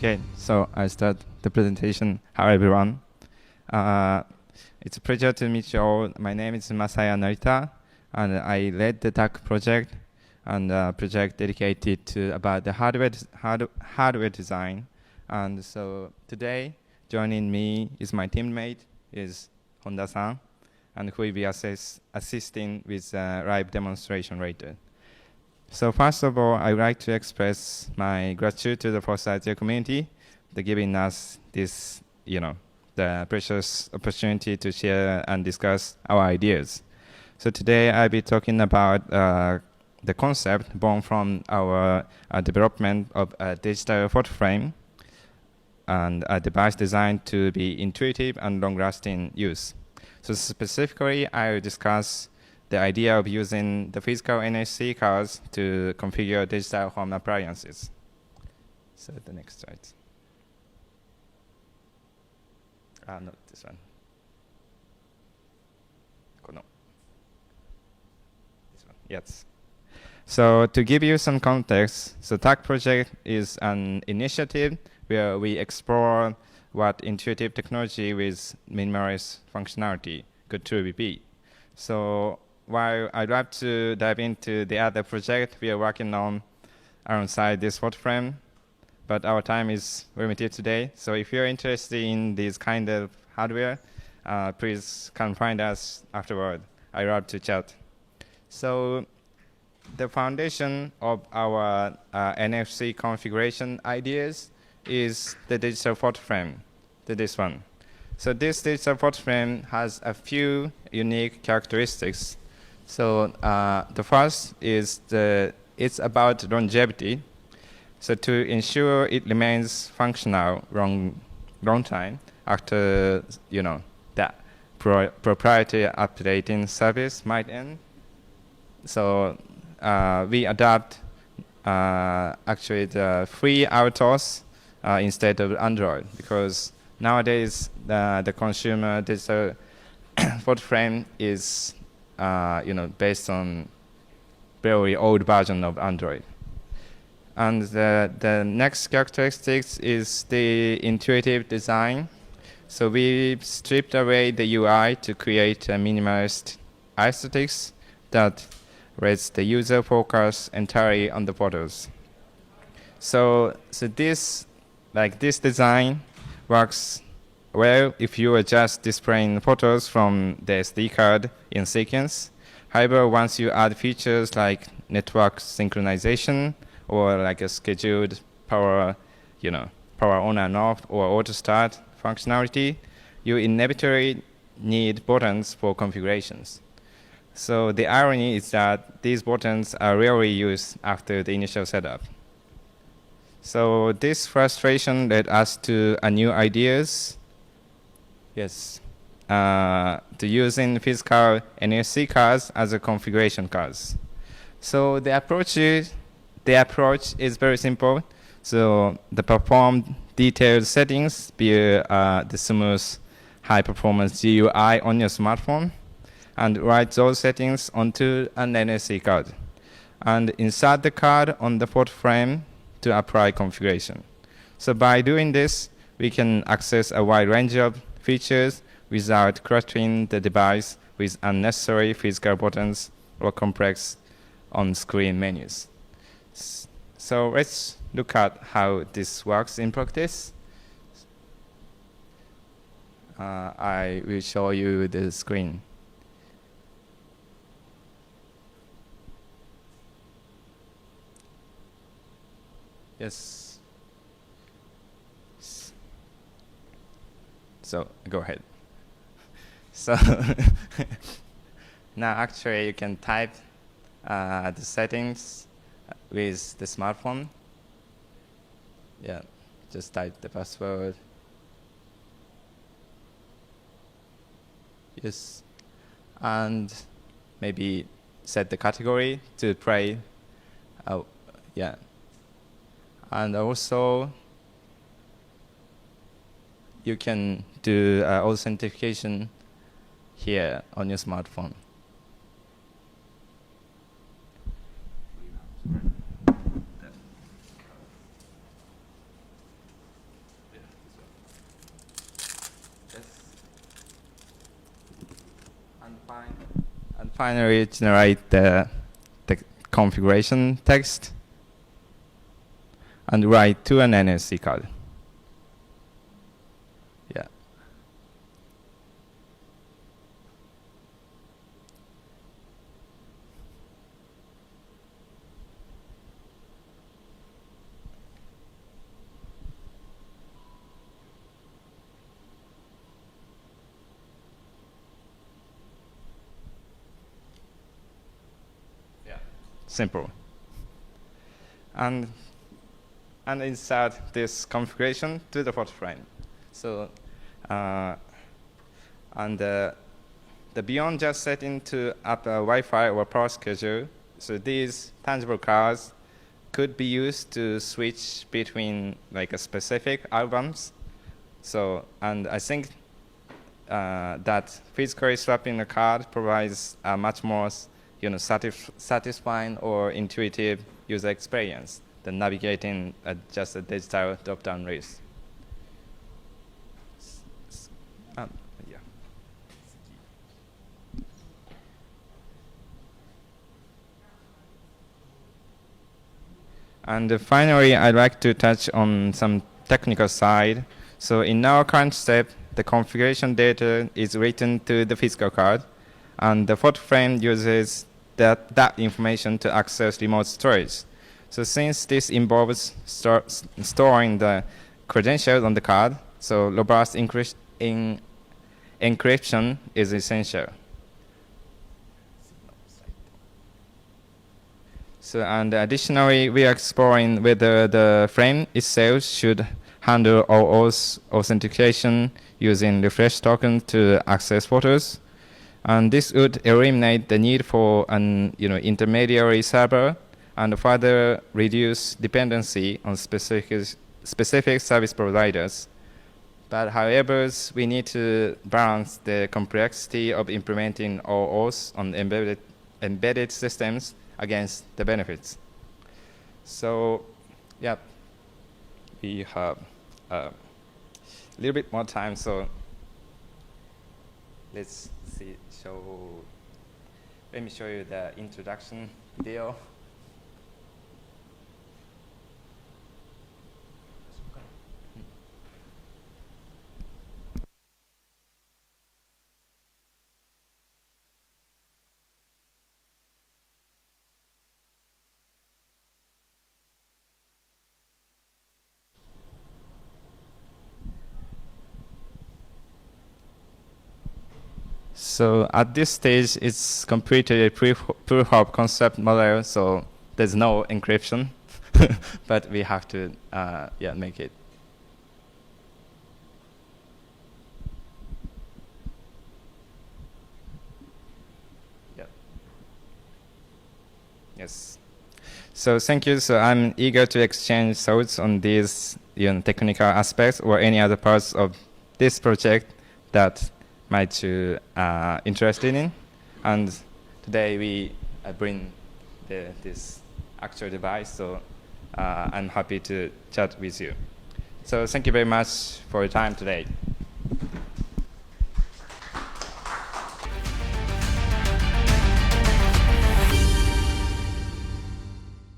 Okay, so I start the presentation. Hi everyone. It's a pleasure to meet you all. My name is Masaya Narita, and I led the Tac project, and a project dedicated to about the hardware design. And so today, joining me is my teammate, is Honda-san, and who will be assisting with live demonstration later. So first of all, I would like to express my gratitude to the FOSSASIA community for giving us this, the precious opportunity to share and discuss our ideas. So today I'll be talking about the concept born from our development of a digital photo frame and a device designed to be intuitive and long-lasting use. So specifically, I will discuss the idea of using the physical NFC cards to configure digital home appliances. So the next slide. Not this one. This one, yes. So to give you some context, the Tac project is an initiative where we explore what intuitive technology with minimalist functionality could truly be. So while I'd love to dive into the other project we are working on alongside this photo frame, but our time is limited today. So if you're interested in this kind of hardware, please come find us afterward. I'd love to chat. So the foundation of our NFC configuration ideas is the digital photo frame, this one. So this digital photo frame has a few unique characteristics. So the first is it's about longevity. So to ensure it remains functional long time after that proprietary updating service might end. So we adopt actually the FreeRTOS instead of Android, because nowadays the consumer digital photo frame is based on very old version of Android. And the next characteristics is the intuitive design. So we stripped away the UI to create a minimalist aesthetics that lets the user focus entirely on the photos. So this design works well if you are just displaying photos from the SD card in sequence. However, once you add features like network synchronization or like a scheduled power on and off or auto start functionality, you inevitably need buttons for configurations. So the irony is that these buttons are rarely used after the initial setup. So this frustration led us to a new ideas. Yes, to using physical NFC cards as a configuration cards. So the approach is very simple. So the perform detailed settings via the smooth high performance GUI on your smartphone, and write those settings onto an NFC card, and insert the card on the photo frame to apply configuration. So by doing this, we can access a wide range of features without cluttering the device with unnecessary physical buttons or complex on-screen menus. So let's look at how this works in practice. I will show you the screen. Yes. So go ahead. So now actually you can type the settings with the smartphone. Yeah, just type the password. Yes, and maybe set the category to play. Yeah, and also you can do authentication here on your smartphone. finally generate the configuration text and write to an NFC card. Yeah. Yeah. Simple. And insert this configuration to the photo frame. So, and the beyond just setting to up a Wi-Fi or power schedule, so these tangible cards could be used to switch between like a specific albums. So, and I think that physically swapping a card provides a much more, satisfying or intuitive user experience than navigating just a digital drop-down list. Yeah. And finally, I'd like to touch on some technical side. So in our current step, the configuration data is written to the physical card, and the photo frame uses that information to access remote storage. So since this involves storing the credentials on the card, so robust encryption is essential. So, and additionally, we are exploring whether the frame itself should handle OAuth authentication using refresh token to access photos. And this would eliminate the need for an intermediary server and further reduce dependency on specific service providers. But however, we need to balance the complexity of implementing OAuth on embedded systems against the benefits. So, yeah, we have a little bit more time, so let's see. Let me show you the introduction video. So at this stage, it's completed a proof of concept model, so there's no encryption, but we have to make it. Yeah. Yes. So thank you. So I'm eager to exchange thoughts on these technical aspects or any other parts of this project that might you interested in. And today we bring this actual device, so I'm happy to chat with you. So thank you very much for your time today.